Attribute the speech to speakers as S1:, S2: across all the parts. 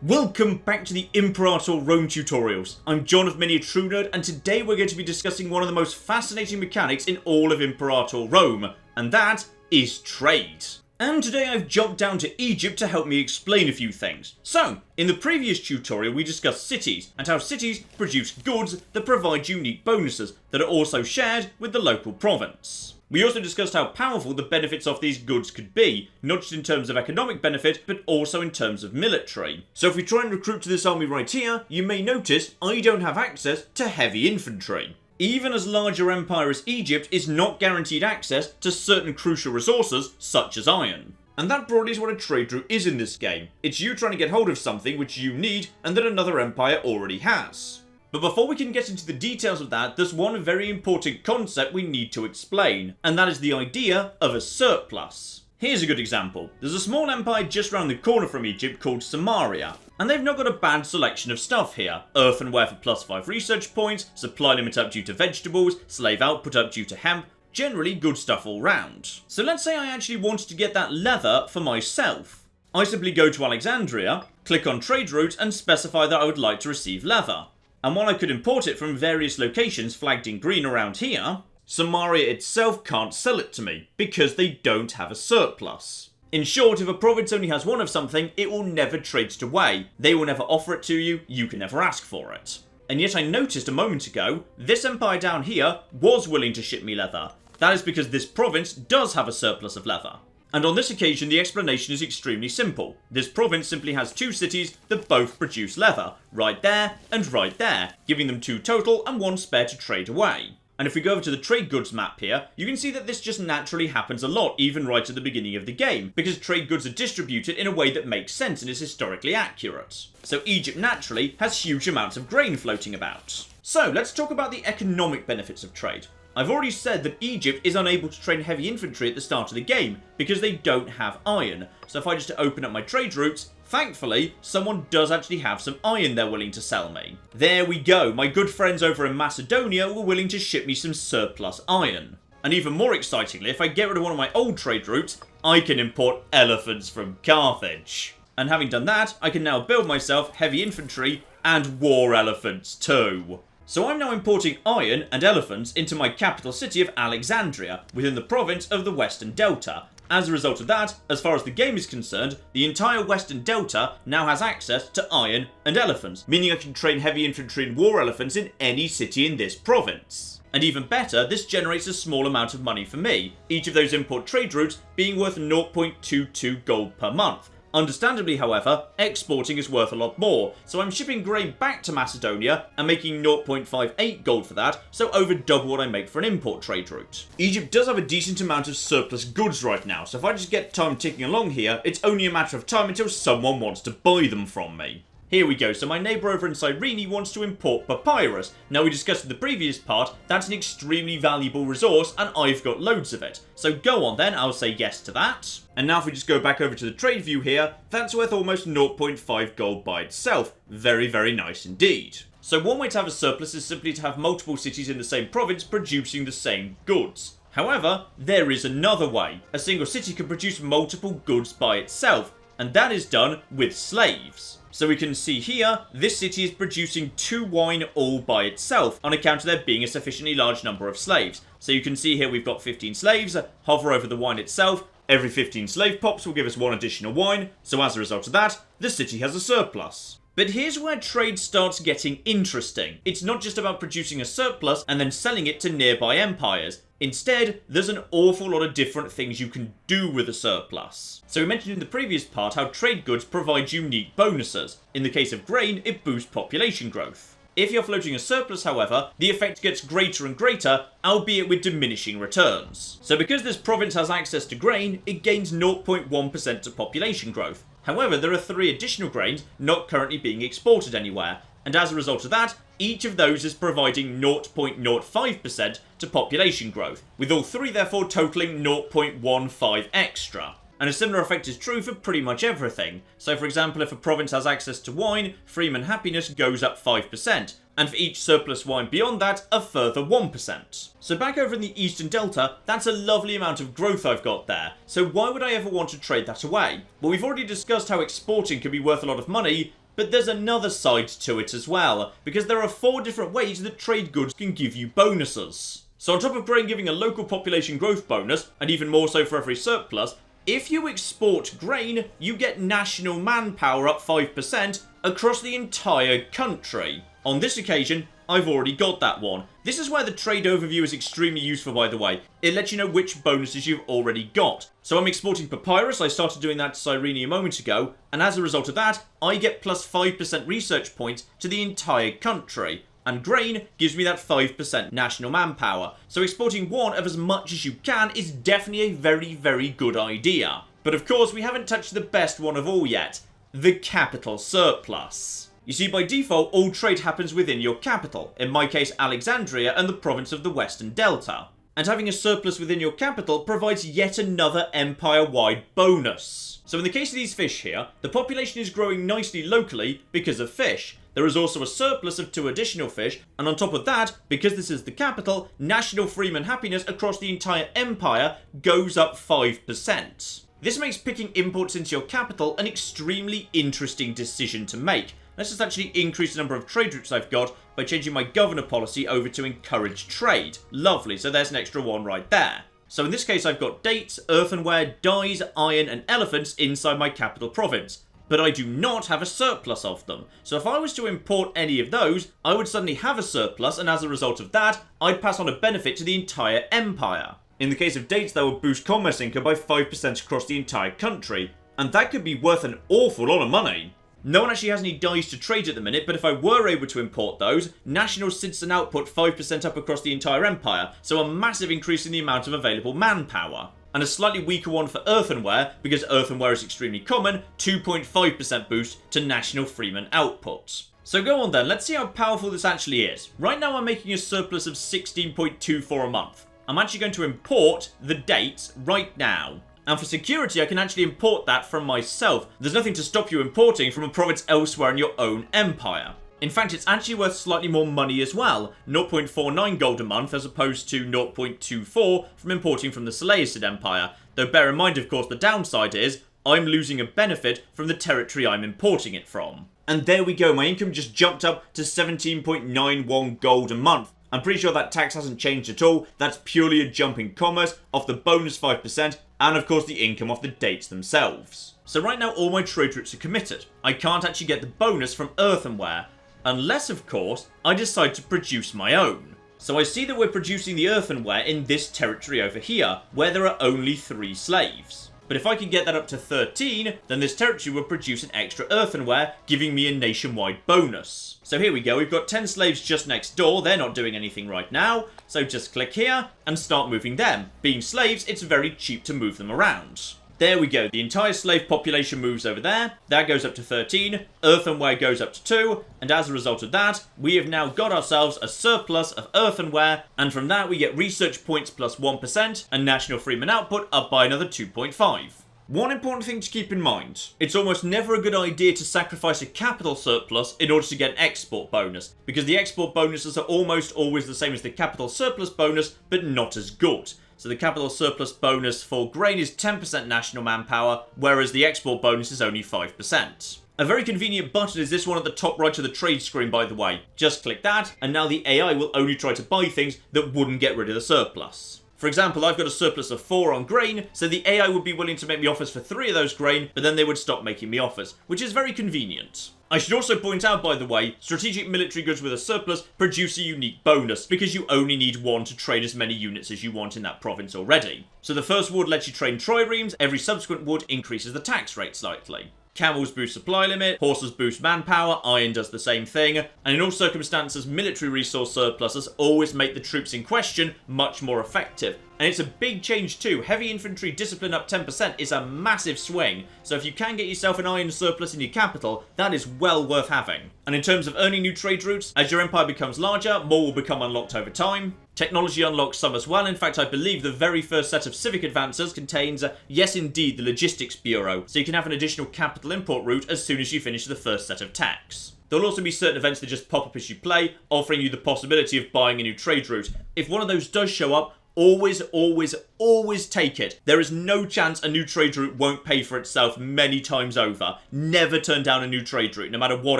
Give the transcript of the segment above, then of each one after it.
S1: Welcome back to the Imperator Rome tutorials. I'm John of Many a True Nerd, and today we're going to be discussing one of the most fascinating mechanics in all of Imperator Rome, and that is trade. And today I've jumped down to Egypt to help me explain a few things. So, in the previous tutorial we discussed cities, and how cities produce goods that provide unique bonuses that are also shared with the local province. We also discussed how powerful the benefits of these goods could be, not just in terms of economic benefit, but also in terms of military. So if we try and recruit to this army right here, you may notice I don't have access to heavy infantry. Even as large an empire as Egypt is not guaranteed access to certain crucial resources, such as iron. And that broadly is what a trade route is in this game. It's you trying to get hold of something which you need and that another empire already has. But before we can get into the details of that, there's one very important concept we need to explain, and that is the idea of a surplus. Here's a good example. There's a small empire just round the corner from Egypt called Samaria, and they've not got a bad selection of stuff here. Earthenware for +5 research points, supply limit up due to vegetables, slave output up due to hemp, generally good stuff all round. So let's say I actually wanted to get that leather for myself. I simply go to Alexandria, click on trade route and specify that I would like to receive leather. And while I could import it from various locations flagged in green around here, Samaria itself can't sell it to me, because they don't have a surplus. In short, if a province only has one of something, it will never trade it away. They will never offer it to you, you can never ask for it. And yet I noticed a moment ago, this empire down here was willing to ship me leather. That is because this province does have a surplus of leather. And on this occasion, the explanation is extremely simple. This province simply has two cities that both produce leather, right there and right there, giving them 2 total and 1 spare to trade away. And if we go over to the trade goods map here, you can see that this just naturally happens a lot, even right at the beginning of the game, because trade goods are distributed in a way that makes sense and is historically accurate. So Egypt naturally has huge amounts of grain floating about. So let's talk about the economic benefits of trade. I've already said that Egypt is unable to train heavy infantry at the start of the game, because they don't have iron. So if I just open up my trade routes, thankfully, someone does actually have some iron they're willing to sell me. There we go, my good friends over in Macedonia were willing to ship me some surplus iron. And even more excitingly, if I get rid of one of my old trade routes, I can import elephants from Carthage. And having done that, I can now build myself heavy infantry and war elephants too. So I'm now importing iron and elephants into my capital city of Alexandria, within the province of the Western Delta. As a result of that, as far as the game is concerned, the entire Western Delta now has access to iron and elephants, meaning I can train heavy infantry and war elephants in any city in this province. And even better, this generates a small amount of money for me, each of those import trade routes being worth 0.22 gold per month. Understandably, however, exporting is worth a lot more, so I'm shipping grain back to Macedonia and making 0.58 gold for that, so over double what I make for an import trade route. Egypt does have a decent amount of surplus goods right now, so if I just get time ticking along here, it's only a matter of time until someone wants to buy them from me. Here we go, so my neighbour over in Cyrene wants to import papyrus. Now we discussed in the previous part, that's an extremely valuable resource and I've got loads of it. So go on then, I'll say yes to that. And now if we just go back over to the trade view here, that's worth almost 0.5 gold by itself. Very, very nice indeed. So one way to have a surplus is simply to have multiple cities in the same province producing the same goods. However, there is another way. A single city can produce multiple goods by itself, and that is done with slaves. So we can see here, this city is producing 2 wine all by itself, on account of there being a sufficiently large number of slaves. So you can see here we've got 15 slaves, hover over the wine itself, every 15 slave pops will give us 1 additional wine, so as a result of that, the city has a surplus. But here's where trade starts getting interesting. It's not just about producing a surplus and then selling it to nearby empires. Instead, there's an awful lot of different things you can do with a surplus. So we mentioned in the previous part how trade goods provide unique bonuses. In the case of grain, it boosts population growth. If you're floating a surplus, however, the effect gets greater and greater, albeit with diminishing returns. So because this province has access to grain, it gains 0.1% to population growth. However, there are 3 additional grains not currently being exported anywhere, and as a result of that, each of those is providing 0.05% to population growth, with all 3 therefore totaling 0.15 extra. And a similar effect is true for pretty much everything. So for example, if a province has access to wine, freeman happiness goes up 5%, and for each surplus wine beyond that, a further 1%. So back over in the Eastern Delta, that's a lovely amount of growth I've got there. So why would I ever want to trade that away? Well, we've already discussed how exporting can be worth a lot of money, But there's another side to it as well, because there are 4 different ways that trade goods can give you bonuses. So on top of grain giving a local population growth bonus, and even more so for every surplus, if you export grain, you get national manpower up 5% across the entire country. On this occasion, I've already got that one. This is where the trade overview is extremely useful, by the way. It lets you know which bonuses you've already got. So I'm exporting papyrus, I started doing that to Cyrene a moment ago, and as a result of that, I get plus 5% research points to the entire country. And grain gives me that 5% national manpower. So exporting one of as much as you can is definitely a very, very good idea. But of course, we haven't touched the best one of all yet. The capital surplus. You see, by default, all trade happens within your capital, in my case Alexandria and the province of the Western Delta. And having a surplus within your capital provides yet another empire-wide bonus. So in the case of these fish here, the population is growing nicely locally because of fish. There is also a surplus of 2 additional fish, and on top of that, because this is the capital, national freeman happiness across the entire empire goes up 5%. This makes picking imports into your capital an extremely interesting decision to make. Let's just actually increase the number of trade routes I've got by changing my governor policy over to encourage trade. Lovely, so there's an extra one right there. So in this case I've got dates, earthenware, dyes, iron and elephants inside my capital province. But I do not have a surplus of them. So if I was to import any of those, I would suddenly have a surplus, and as a result of that, I'd pass on a benefit to the entire empire. In the case of dates, that would boost commerce income by 5% across the entire country. And that could be worth an awful lot of money. No one actually has any dyes to trade at the minute, but if I were able to import those, national citizen output 5% up across the entire empire, so a massive increase in the amount of available manpower. And a slightly weaker one for earthenware, because earthenware is extremely common, 2.5% boost to national freeman output. So go on then, let's see how powerful this actually is. Right now I'm making a surplus of 16.24 a month. I'm actually going to import the dates right now. And for security, I can actually import that from myself. There's nothing to stop you importing from a province elsewhere in your own empire. In fact, it's actually worth slightly more money as well, 0.49 gold a month as opposed to 0.24 from importing from the Seleucid Empire. Though bear in mind, of course, the downside is I'm losing a benefit from the territory I'm importing it from. And there we go, my income just jumped up to 17.91 gold a month. I'm pretty sure that tax hasn't changed at all. That's purely a jump in commerce off the bonus 5% and of course the income off the dates themselves. So right now all my trade routes are committed. I can't actually get the bonus from earthenware, unless of course I decide to produce my own. So I see that we're producing the earthenware in this territory over here, where there are only 3 slaves. But if I can get that up to 13, then this territory will produce an extra earthenware, giving me a nationwide bonus. So here we go, we've got 10 slaves just next door, they're not doing anything right now, so just click here and start moving them. Being slaves, it's very cheap to move them around. There we go, the entire slave population moves over there, that goes up to 13, earthenware goes up to 2, and as a result of that, we have now got ourselves a surplus of earthenware, and from that we get research points plus 1%, and national freeman output up by another 2.5. One important thing to keep in mind, it's almost never a good idea to sacrifice a capital surplus in order to get an export bonus, because the export bonuses are almost always the same as the capital surplus bonus, but not as good. So the capital surplus bonus for grain is 10% national manpower, whereas the export bonus is only 5%. A very convenient button is this one at the top right of the trade screen, by the way. Just click that, and now the AI will only try to buy things that wouldn't get rid of the surplus. For example, I've got a surplus of 4 on grain, so the AI would be willing to make me offers for 3 of those grain, but then they would stop making me offers, which is very convenient. I should also point out, by the way, strategic military goods with a surplus produce a unique bonus, because you only need 1 to trade as many units as you want in that province already. So the first wood lets you trade triremes, every subsequent wood increases the tax rate slightly. Camels boost supply limit, horses boost manpower, iron does the same thing, and in all circumstances, military resource surpluses always make the troops in question much more effective. And it's a big change too. Heavy infantry discipline up 10% is a massive swing, so if you can get yourself an iron surplus in your capital, that is well worth having. And in terms of earning new trade routes, as your empire becomes larger, more will become unlocked over time. Technology unlocks some as well. In fact, I believe the very first set of civic advances contains, yes indeed, the logistics bureau, so you can have an additional capital import route as soon as you finish the first set of tax. There'll also be certain events that just pop up as you play, offering you the possibility of buying a new trade route. If one of those does show up, Always, always, always take it. There is no chance a new trade route won't pay for itself many times over. Never turn down a new trade route, no matter what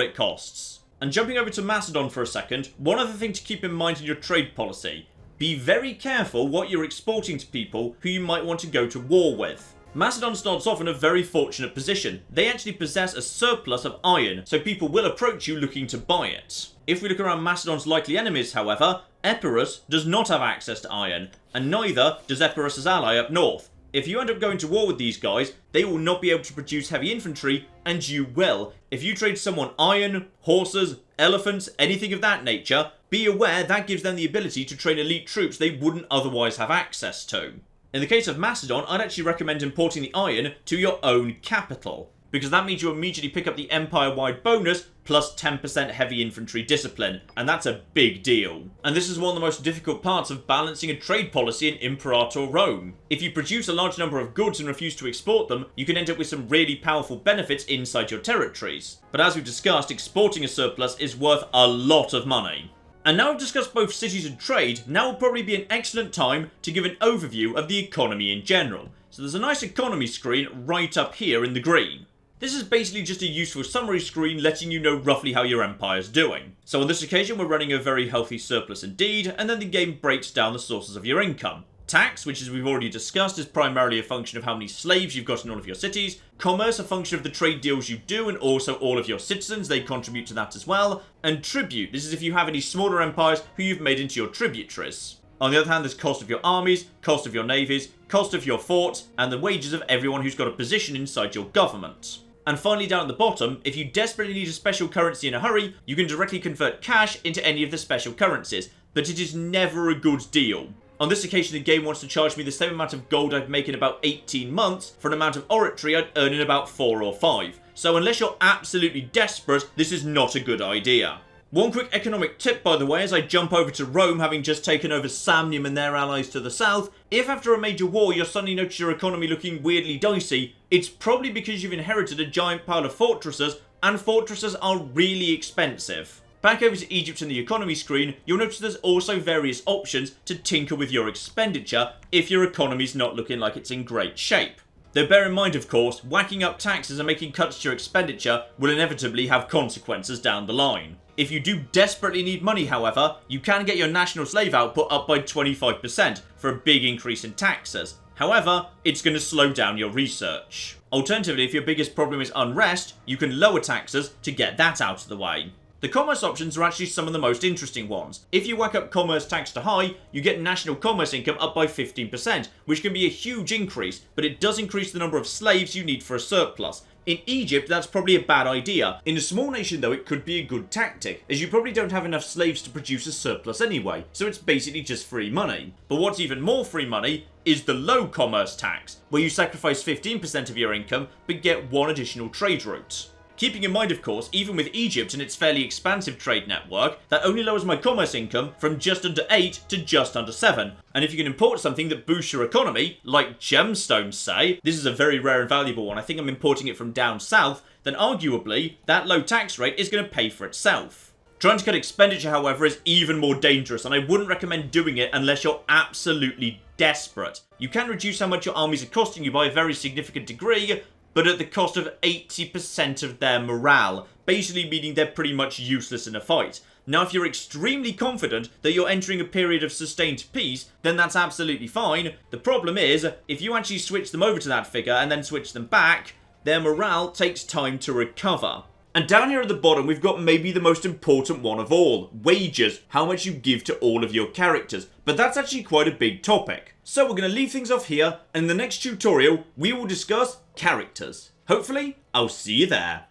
S1: it costs. And jumping over to Macedon for a second, one other thing to keep in mind in your trade policy. Be very careful what you're exporting to people who you might want to go to war with. Macedon starts off in a very fortunate position. They actually possess a surplus of iron, so people will approach you looking to buy it. If we look around Macedon's likely enemies, however, Epirus does not have access to iron, and neither does Epirus' ally up north. If you end up going to war with these guys, they will not be able to produce heavy infantry, and you will. If you trade someone iron, horses, elephants, anything of that nature, be aware that gives them the ability to train elite troops they wouldn't otherwise have access to. In the case of Macedon, I'd actually recommend importing the iron to your own capital, because that means you immediately pick up the empire-wide bonus plus 10% heavy infantry discipline, and that's a big deal. And this is one of the most difficult parts of balancing a trade policy in Imperator Rome. If you produce a large number of goods and refuse to export them, you can end up with some really powerful benefits inside your territories. But as we've discussed, exporting a surplus is worth a lot of money. And now we've discussed both cities and trade, now will probably be an excellent time to give an overview of the economy in general. So there's a nice economy screen right up here in the green. This is basically just a useful summary screen letting you know roughly how your empire's doing. So on this occasion we're running a very healthy surplus indeed, and then the game breaks down the sources of your income. Tax, which as we've already discussed is primarily a function of how many slaves you've got in all of your cities. Commerce, a function of the trade deals you do and also all of your citizens, they contribute to that as well. And tribute, this is if you have any smaller empires who you've made into your tributaries. On the other hand, there's cost of your armies, cost of your navies, cost of your forts, and the wages of everyone who's got a position inside your government. And finally down at the bottom, if you desperately need a special currency in a hurry, you can directly convert cash into any of the special currencies, but it is never a good deal. On this occasion, the game wants to charge me the same amount of gold I'd make in about 18 months for an amount of oratory I'd earn in about 4 or 5. So unless you're absolutely desperate, this is not a good idea. One quick economic tip, by the way, as I jump over to Rome, having just taken over Samnium and their allies to the south. If after a major war you suddenly notice your economy looking weirdly dicey, it's probably because you've inherited a giant pile of fortresses, and fortresses are really expensive. Back over to Egypt in the economy screen, you'll notice there's also various options to tinker with your expenditure if your economy's not looking like it's in great shape. Though bear in mind, of course, whacking up taxes and making cuts to your expenditure will inevitably have consequences down the line. If you do desperately need money, however, you can get your national slave output up by 25% for a big increase in taxes. However, it's going to slow down your research. Alternatively, if your biggest problem is unrest, you can lower taxes to get that out of the way. The commerce options are actually some of the most interesting ones. If you whack up commerce tax to high, you get national commerce income up by 15%, which can be a huge increase, but it does increase the number of slaves you need for a surplus. In Egypt, that's probably a bad idea. In a small nation though, it could be a good tactic, as you probably don't have enough slaves to produce a surplus anyway, so it's basically just free money. But what's even more free money is the low commerce tax, where you sacrifice 15% of your income, but get one additional trade route. Keeping in mind, of course, even with Egypt and its fairly expansive trade network, that only lowers my commerce income from just under 8 to just under 7. And if you can import something that boosts your economy, like gemstones say, this is a very rare and valuable one, I think I'm importing it from down south, then arguably, that low tax rate is going to pay for itself. Trying to cut expenditure, however, is even more dangerous, and I wouldn't recommend doing it unless you're absolutely desperate. You can reduce how much your armies are costing you by a very significant degree, but at the cost of 80% of their morale, basically meaning they're pretty much useless in a fight. Now, if you're extremely confident that you're entering a period of sustained peace, then that's absolutely fine. The problem is, if you actually switch them over to that figure and then switch them back, their morale takes time to recover. And down here at the bottom, we've got maybe the most important one of all, wages, how much you give to all of your characters. But that's actually quite a big topic. So we're going to leave things off here, and in the next tutorial, we will discuss characters. Hopefully, I'll see you there.